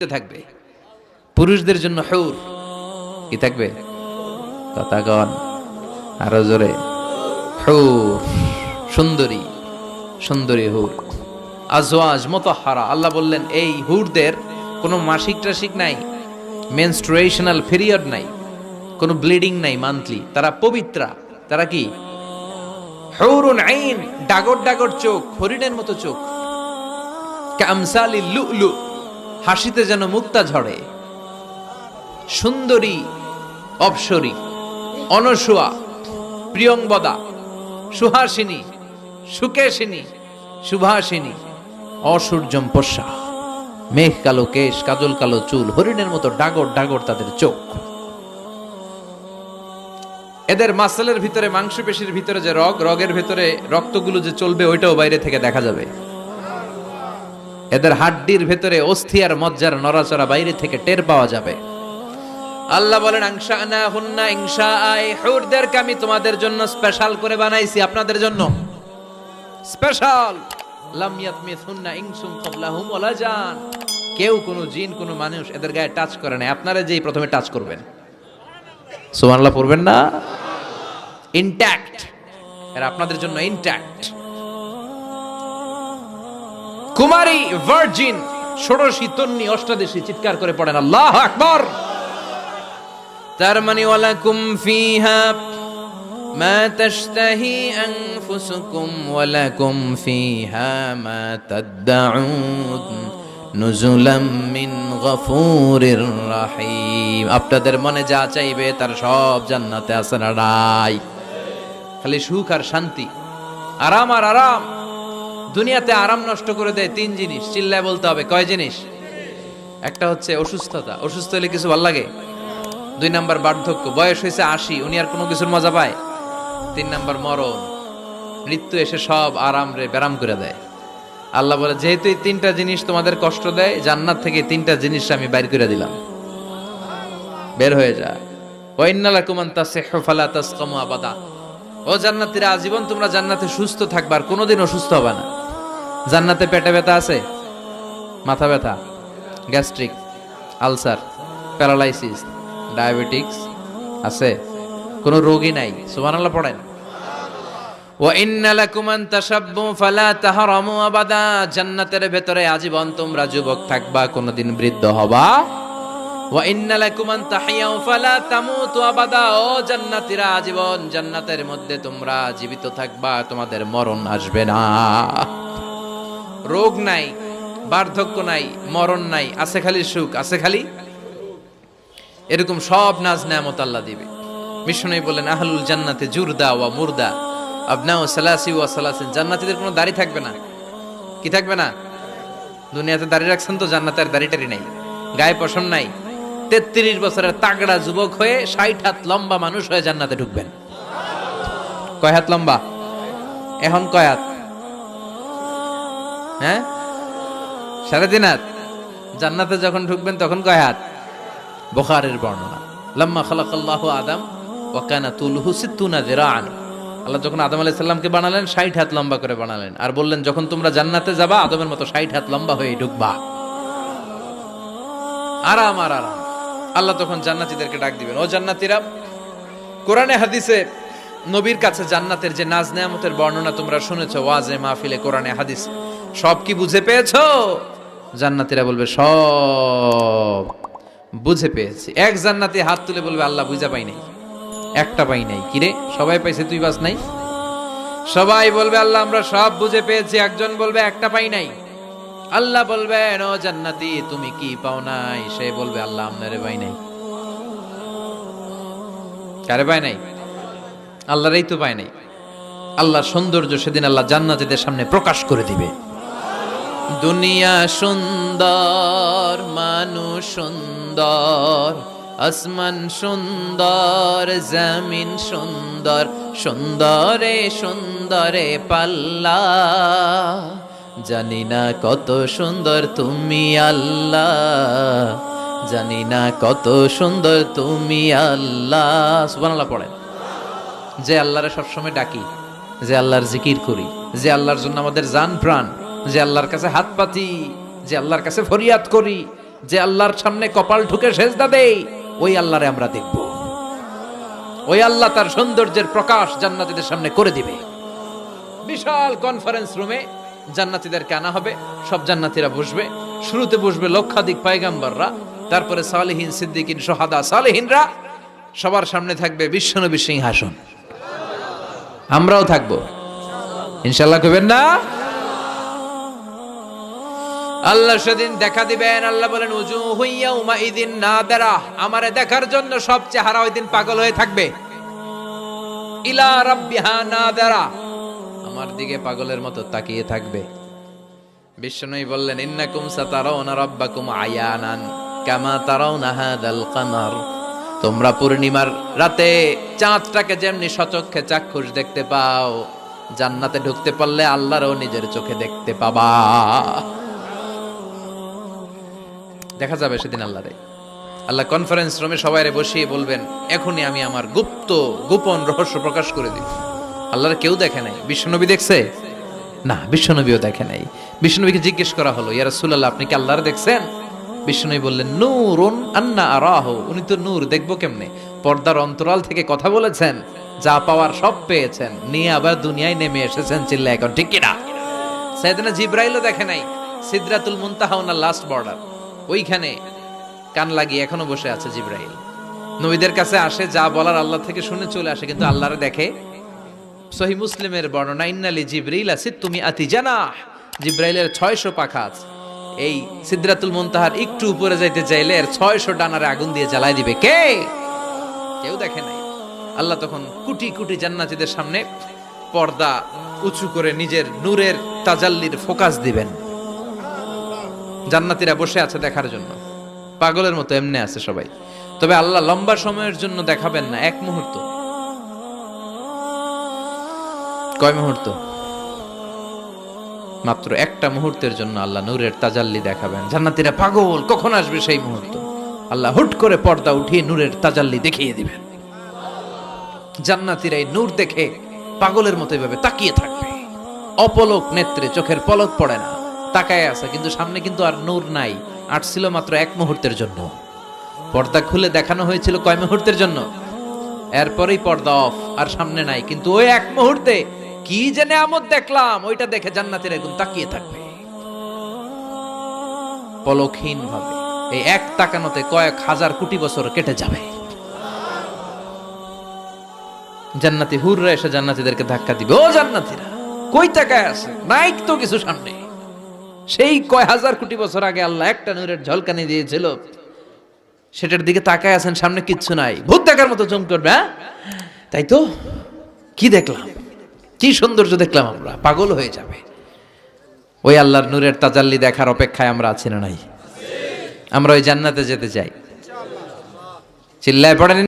থাকবে পুরুষদের জন্য হুর কি থাকবে কথাগণ আরো জোরে হুর সুন্দরী সুন্দরী হুর আজওয়াজ মুতাহহারা আল্লাহ বললেন এই হুরদের কোনো মাসিক টাসিক নাই মেনস্ট্রুয়েশনাল পিরিয়ড নাই কোনো ব্লিডিং নাই মান্থলি তারা পবিত্রা তারা কি হুরুন আইন ডাগর ডাগর চোখ হরিণের মতো চোখ কামসালিল লুলু হাসিতে যেন মুক্তা ঝরে সুন্দরী অপসরী অনসুয়া প্রিয়ংবদা সুহাসিনী সুকেশিনী সুভাসিনী অসূর্যম পশা মেঘ কালো কেশ কাজল কালো চুল হরিণের মতো ডাগর ডাগর তাদের চোখ এদের মাসলের ভিতরে মাংসপেশির ভিতরে যে রগের ভিতরে রক্তগুলো যে চলবে ওইটাও বাইরে থেকে দেখা যাবে এদের হাড্ডির ভেতরে অস্থি আর মজ্জার নড়াচড়া বাইরে থেকে টের পাওয়া যাবে আল্লাহ বলেন আনশানা হুন্না ইনশাআই হুরদেরকে আমি তোমাদের জন্য স্পেশাল করে বানাইছি আপনাদের জন্য স্পেশাল লাম ইয়াতমিসুন্না ইনসুম ক্বাবলাহুম ওয়ালা জান কেউ কোনো জিন কোনো মানুষ এদের গায়ে টাচ করে না আপনারা যেই প্রথমে টাচ করবেন সুবহানাল্লাহ পড়বেন না ইনট্যাক্ট এরা আপনাদের জন্য ইনট্যাক্ট কুমারী ভার্জিন ষোড়শী তন্নি অষ্টাদশী চিৎকার করে পড়েন আল্লাহু আকবার তার মানে ওয়ালাকুম ফিহা মা তাশতাহি আনফুসুকুম ওয়ালাকুম ফিহা মা তাদউন নুজুলাম মিন গফুরির রহিম আপনাদের মনে যা চাইবে তার সব জান্নাতে আছে না নাই খালি সুখ আর শান্তি আরাম আর আরাম দুনিয়াতে আরাম নষ্ট করে দেয় তিন জিনিস চিল্লায় বলতে হবে কয় জিনিস একটা হচ্ছে অসুস্থতা অসুস্থ হলে কিছু ভালো লাগে দুই নাম্বার বার্ধক্য বয়স হয়েছে 80 উনি আর কোনো কিছুর মজা পায় তিন নাম্বার মরণ মৃত্যু এসে সব আরাম রে ব্যারাম করে দেয় আল্লাহ বলে যেহেতু এই তিনটা জিনিস তোমাদের কষ্ট দেয় জান্নাত থেকে তিনটা জিনিস আমি বাইর করে দিলাম বের হয়ে যা ওয়া ইন্না লাকুম আন তাসিহু ফালা তাসকামু আবাদা ও জান্নাতীরা আজীবন তোমরা জান্নাতে সুস্থ থাকবে আর কোনোদিন অসুস্থ হবে না জান্নাতে পেটে ব্যথা আছে মাথা ব্যথা গ্যাস্ট্রিক আলসার প্যারালাইসিস ডায়াবেটিক্স আছে কোনো রোগী নাই সুবহানাল্লাহ পড়েন ওয়া ইন্না লাকুম আন তাশাব্বু ফালা তাহরামু আবাদা জান্নাতের ভেতরে আজীবন তোমরা যুবক থাকবা কোনোদিন বৃদ্ধ হবা ওয়া ইন্না লাকুম আন তাহিয়াউ ফালা তামুতু আবাদা ও জান্নাতীরা আজীবন জান্নাতের মধ্যে তোমরা জীবিত থাকবা তোমাদের মরণ আসবে না রোগ নাই বার্ধক্য নাই মরণ নাই আছে খালি সুখ আছে খালি এরকম সব নাজ নেয়ামত আল্লাহ দিবে মিশনারি বলেন আহলুল জান্নাতে জুরদা ওয়া মুরদা আবনাউ সালাসি ওয়া সালাসিন জান্নাতীদের কোনো দাড়ি থাকবে না কি থাকবে না দুনিয়াতে দাড়ি রাখছেন তো জান্নাতের দাড়িটারি নাই গায়ে পশম নাই 33 বছরের তাগড়া যুবক হয়ে 60 হাত লম্বা মানুষ হয়ে জান্নাতে ঢুকবেন কয় হাত লম্বা এখন কয় হাত হ্যাঁ 3.5 হাত জান্নাতে যখন ঢুকবেন তখন কয় হাত বুখারীর বর্ণনা লাম্মা খালাকাল্লাহু আদম ওয়া কানা তুলহু 60 যিরাআন আল্লাহ যখন আদম আলাইহিস সালামকে বানালেন 60 হাত লম্বা করে বানালেন আর বললেন যখন তোমরা জান্নাতে যাবা আদমের মতো 60 হাত লম্বা হয়ে ঢুকবা আরাম আর আরাম আল্লাহ তখন জান্নাতীদেরকে ডাক দিবেন ও জান্নাতীরা কোরআনে হাদিসে নবীর কাছে জান্নাতের যে নাজ নেয়ামতের বর্ণনা তোমরা শুনেছো ওয়াজে মাহফিলে কোরআনে হাদিস সব কি বুঝে পেয়েছো জান্নাতীরা বলবে সব বুঝে পেয়েছি এক জান্নাতি হাত তুলে বলবে আল্লাহ বুঝা পাই নাই একটা পাই নাই কিরে সবাই পাইছে তুই বাস নাই সবাই বলবে আল্লাহ আমরা সব বুঝে পেয়েছি একজন বলবে একটা পাই নাই আল্লাহ বলবেন ও জান্নাতি তুমি কি পাও নাই সে বলবে আল্লাহ আপনারে পাই নাই কারে পাই নাই আল্লাহরই তো পাই নাই আল্লাহর সৌন্দর্য সেদিন আল্লাহ জান্নাতীদের সামনে প্রকাশ করে দিবে দুনিয়া সুন্দর মানুষ সুন্দর আসমান সুন্দর জমিন সুন্দর সুন্দরে সুন্দরে পাল্লা জানি না কত সুন্দর তুমি আল্লাহ জানি না কত সুন্দর তুমি আল্লাহ সুবহানাল্লাহ পড়েন যে আল্লাহরে সবসময় ডাকি যে আল্লাহর জিকির করি যে আল্লাহর জন্য আমাদের জান প্রাণ যে আল্লাহর কাছে হাত পাতি যে আল্লাহর কাছে ফরিয়াদ করি যে আল্লাহর সামনে কপাল ঠুকে সেজদা দেই, ওই আল্লাহরে আমরা দেখব। ওই আল্লাহ তার সৌন্দর্যের প্রকাশ জান্নাতীদের সামনে করে দিবে। বিশাল কনফারেন্স রুমে জান্নাতীদেরকে আনা হবে, সব জান্নাতীরা বসবে। শুরুতে বসবে লক্ষাধিক পয়গম্বররা, তারপরে সালেহিন, সিদ্দিকিন, শুহাদা, সালেহিনরা। সবার সামনে থাকবে বিশ্বনবীর সিংহাসন। আমরাও থাকবো ইনশাআল্লাহ, কইবেন না? আল্লাহ সেদিন দেখা দিবেন। আল্লাহ বলেন উজুহু ইয়াউমাইযিন নাদিরা, আমারে দেখার জন্য সব চেহারা ওই দিন পাগল হয়ে থাকবে। ইলা রাব্বিহা নাদিরা, আমার দিকে পাগলের মতো তাকিয়ে থাকবে। বিষ্ণুই বললেন ইন্নাকুম সাতারাউনা রাব্বাকুম আয়ানান কামা তারাউনা হাদাল কামার, তোমরা পূর্ণিমার রাতে চাঁদটাকে যেমনি সচক্ষে চাক্ষুষ দেখতে পাও, জান্নাতে ঢুকতে পারলে আল্লাহরও নিজের চোখে দেখতে পাবা। দেখা যাবে সেদিন আল্লাহরে। আল্লাহ কনফারেন্স রুমে সবাইরে বসিয়ে বলবেন এখনই আমি আমার গোপন রহস্য প্রকাশ করে দিব। আল্লাহর কেউ দেখে নাই। বিশ্বনবী দেখছে না, বিশ্বনবীও দেখে নাই। বিশ্বনবীকে জিজ্ঞেস করা হলো ইয়া রাসূলুল্লাহ, আপনি কি আল্লাহর দেখছেন? বিশ্বনবী বললেন নূরুন আন্না আরাহু, উনি তো নূর, দেখবো কেমনে? পর্দার অন্তরাল থেকে কথা বলেছেন, যা পাওয়ার সব পেয়েছেন, নিয়ে আবার দুনিয়ায় নেমে এসেছেন। চিল্লা এখন ঠিক কিনা? সাইয়েদনা জিবরাইলও দেখে নাই। সিদরাতুল মুনতাহা ওনার লাস্ট বর্ডার, ওইখানে কান লাগিয়ে এখনো বসে আছে জিবরাইল। নবীদের কাছে আসে, যা বলার আল্লাহ থেকে শুনে চলে আসে, কিন্তু আল্লাহরে দেখে। সহিহ মুসলিমের বর্ণনা ইন্নালি জিবরিলা সিত্তুমি আতি জানাহ, জিবরাইলের 600 পাখা আছে। এই সিদরাতুল মুনতাহার একটু উপরে যাইতে চাইলে এর 600 ডানারে আগুন দিয়ে জ্বালাই দিবে। কে? কেউ দেখে নাই। আল্লাহ তখন কোটি কোটি জান্নাতীদের সামনে পর্দা উঁচু করে নিজের নূরের তাজাল্লির ফোকাস দিবেন। জান্নাতীরা বসে আছে দেখার জন্য, পাগলের মতো এমনি আছে সবাই। তবে আল্লাহ লম্বা সময়ের জন্য দেখাবেন না, এক মুহূর্ত। কয় মুহূর্ত? মাত্র একটা মুহূর্তের জন্য আল্লাহ নূরের তাজাল্লি দেখাবেন। জান্নাতীরা পাগল, কখন আসবে সেই মুহূর্ত। আল্লাহ হুট করে পর্দা উঠিয়ে নূরের তাজাল্লি দেখিয়ে দিবেন। জান্নাতীরা এই নূর দেখে পাগলের মতো এভাবে তাকিয়ে থাকবে, অপলক নেত্রে, চোখের পলক পড়ে না, তাকায় আছে। কিন্তু সামনে কিন্তু আর নূর নাই, আসছিল মাত্র এক মুহূর্তের জন্য। পর্দা খুলে দেখানো হয়েছিল কয় মুহূর্তের জন্য, এরপরেই পর্দা অফ, আর সামনে নাই। কিন্তু ওই এক মুহূর্তে কি যে নেয়ামত দেখলাম, ওইটা দেখে জান্নাতীরা একদম তাকিয়ে থাকবে পলকহীন ভাবে। এই এক তাকানোতে কয়েক হাজার কোটি বছর কেটে যাবে। জান্নাতি হুররা এসে জান্নাতীদেরকে ধাক্কা দিবে, ও জান্নাতীরা কই তাকায় আছে, নাই তো কিছু সামনে। সেই কয় হাজার কোটি বছর আগে আল্লাহ একটা নূরের ঝলকানি দিয়েছিল, সেটার দিকে তাকায় আছেন, সামনে কিচ্ছু নাই। ভূত দেখার মতো চমক করবে। তাই তো, কি দেখলাম, কি সৌন্দর্য দেখলাম, আমরা পাগল হয়ে যাবে। ওই আল্লাহর নূরের তাজাল্লি দেখার অপেক্ষায় আমরা আছি না নাই? আমরা ওই জান্নাতে যেতে চাই। চিল্লায় পড়েন।